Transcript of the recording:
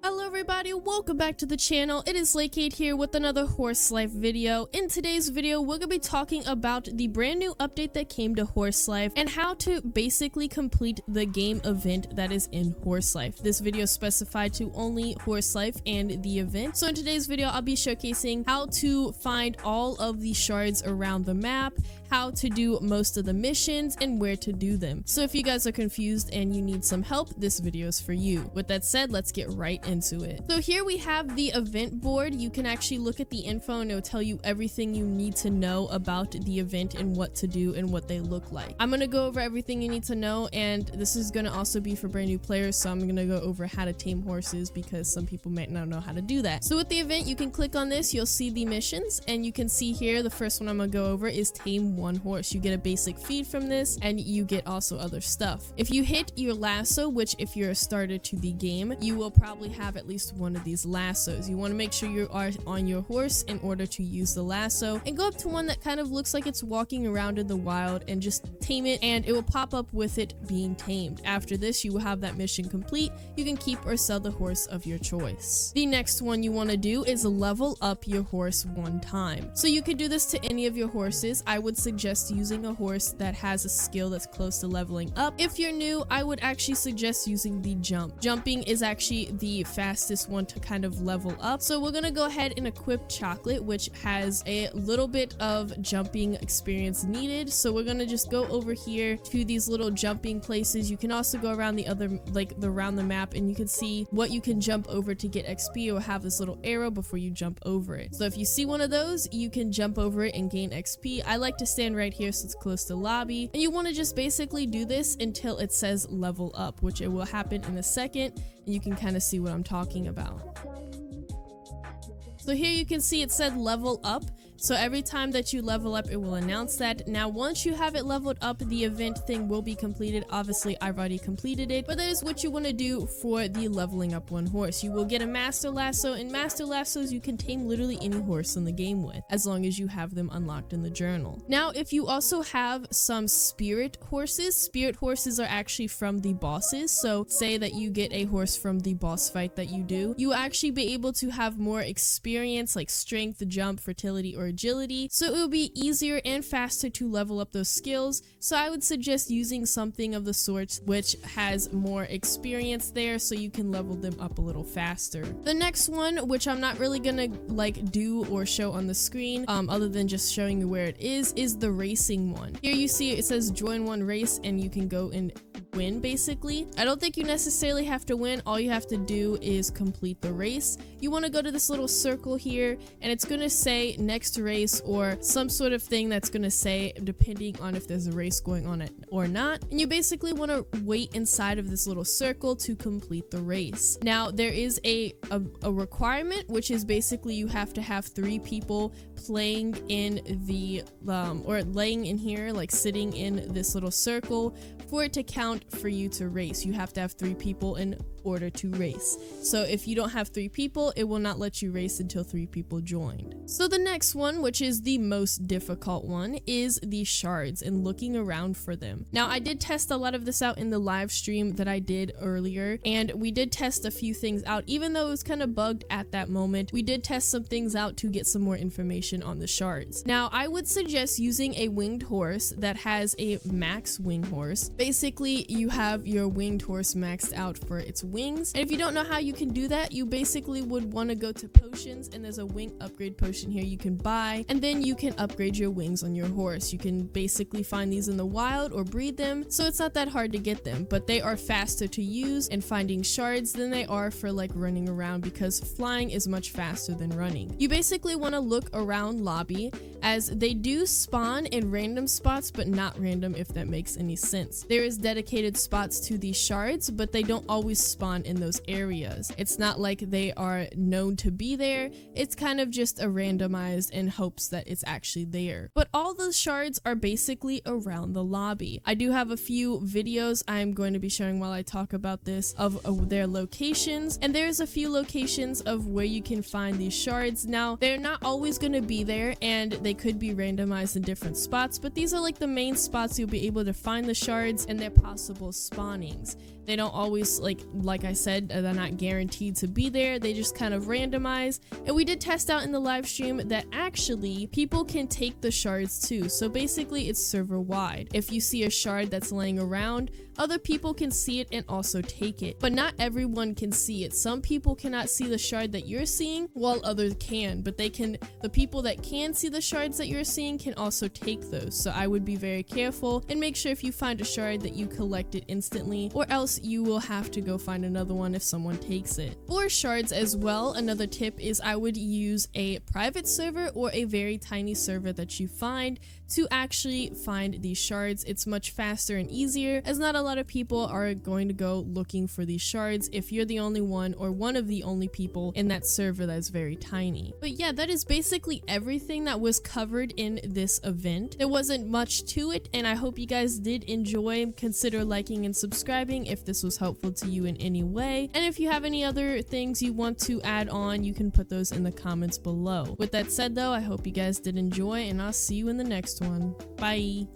Hello everybody, welcome back to the channel. It is Lakade here with another Horse Life video. In today's video, we're gonna be talking about the brand new update that came to Horse Life and how to basically complete the game event that is in Horse Life. This video is specified to only Horse Life and the event. So in today's video, I'll be showcasing how to find all of the shards around the map, how to do most of the missions, and where to do them. So if you guys are confused and you need some help, this video is for you. With that said, let's get right into it. So here we have the event board. You can actually look at the info and it'll tell you everything you need to know about the event and what to do and what they look like. I'm gonna go over everything you need to know, and this is gonna also be for brand new players, so I'm gonna go over how to tame horses because some people might not know how to do that. So with the event, you can click on this, you'll see the missions, and you can see here the first one I'm gonna go over is tame one horse. You get a basic feed from this, and you get also other stuff. If you hit your lasso, which if you're a starter to the game, you will probably have at least one of these lassos. You want to make sure you are on your horse in order to use the lasso, and go up to one that kind of looks like it's walking around in the wild and just tame it, and it will pop up with it being tamed. After this, you will have that mission complete. You can keep or sell the horse of your choice. The next one you want to do is level up your horse one time. So you could do this to any of your horses. I would suggest using a horse that has a skill that's close to leveling up. If you're new, I would actually suggest using the jump. Jumping is actually the fastest one to kind of level up. So we're gonna go ahead and equip Chocolate, which has a little bit of jumping experience needed. So we're gonna just go over here to these little jumping places. You can also go around the other, around the map, and you can see what you can jump over to get XP, or have this little arrow before you jump over it. So if you see one of those, you can jump over it and gain XP. I like to stand right here so it's close to lobby, and you want to just basically do this until it says level up, which it will happen in a second, and you can kind of see what I'm talking about. So here you can see it said level up. So every time that you level up, it will announce that. Now, once you have it leveled up, the event thing will be completed. Obviously, I've already completed it, but that is what you want to do for the leveling up one horse. You will get a master lasso, and master lassos you can tame literally any horse in the game with, as long as you have them unlocked in the journal. Now, if you also have some spirit horses are actually from the bosses. So say that you get a horse from the boss fight that you do, you will actually be able to have more experience, like strength, jump, fertility, or agility, so it will be easier and faster to level up those skills. So I would suggest using something of the sort which has more experience there, so you can level them up a little faster. The next one, which I'm not really gonna do or show on the screen, other than just showing you where it is the racing one. Here you see it says join one race, and you can go and win. Basically, I don't think you necessarily have to win. All you have to do is complete the race. You want to go to this little circle here, and it's going to say next race, or some sort of thing that's going to say depending on if there's a race going on or not, and you basically want to wait inside of this little circle to complete the race. Now, there is a requirement, which is basically you have to have 3 people playing in the or laying in here, like sitting in this little circle, for it to count for you to race. You have to have 3 people in order to race. So if you don't have 3 people, it will not let you race until 3 people joined. So the next one, which is the most difficult one, is the shards and looking around for them. Now, I did test a lot of this out in the live stream that I did earlier, and we did test a few things out. Even though it was kind of bugged at that moment, we did test some things out to get some more information on the shards. Now, I would suggest using a winged horse that has a max wing horse. Basically, you have your winged horse maxed out for its wings, and if you don't know how you can do that, you basically would want to go to potions, and there's a wing upgrade potion here you can buy, and then you can upgrade your wings on your horse. You can basically find these in the wild or breed them, so it's not that hard to get them, but they are faster to use and finding shards than they are for running around, because flying is much faster than running. You basically want to look around lobby, as they do spawn in random spots, but not random, if that makes any sense. There is dedicated spots to these shards, but they don't always spawn in those areas. It's not like they are known to be there. It's kind of just a randomized in hopes that it's actually there. But all the shards are basically around the lobby. I do have a few videos I'm going to be showing while I talk about this of their locations, and there's a few locations of where you can find these shards. Now, they're not always going to be there, and they could be randomized in different spots, but these are the main spots you'll be able to find the shards and their possible spawnings. They don't always, like I said, they're not guaranteed to be there. They just kind of randomize. And we did test out in the live stream that actually people can take the shards too. So basically it's server wide. If you see a shard that's laying around, other people can see it and also take it. But not everyone can see it. Some people cannot see the shard that you're seeing while others can, but the people that can see the shards that you're seeing can also take those. So I would be very careful and make sure if you find a shard that you collect it instantly, or else you will have to go find another one if someone takes it. For shards as well, another tip is I would use a private server or a very tiny server that you find to actually find these shards. It's much faster and easier, as not a lot of people are going to go looking for these shards if you're the only one or one of the only people in that server that's very tiny. But yeah, that is basically everything that was covered in this event. There wasn't much to it, and I hope you guys did enjoy. Consider liking and subscribing if this was helpful to you in any way. And if you have any other things you want to add on, you can put those in the comments below. With that said though, I hope you guys did enjoy, and I'll see you in the next one. Bye!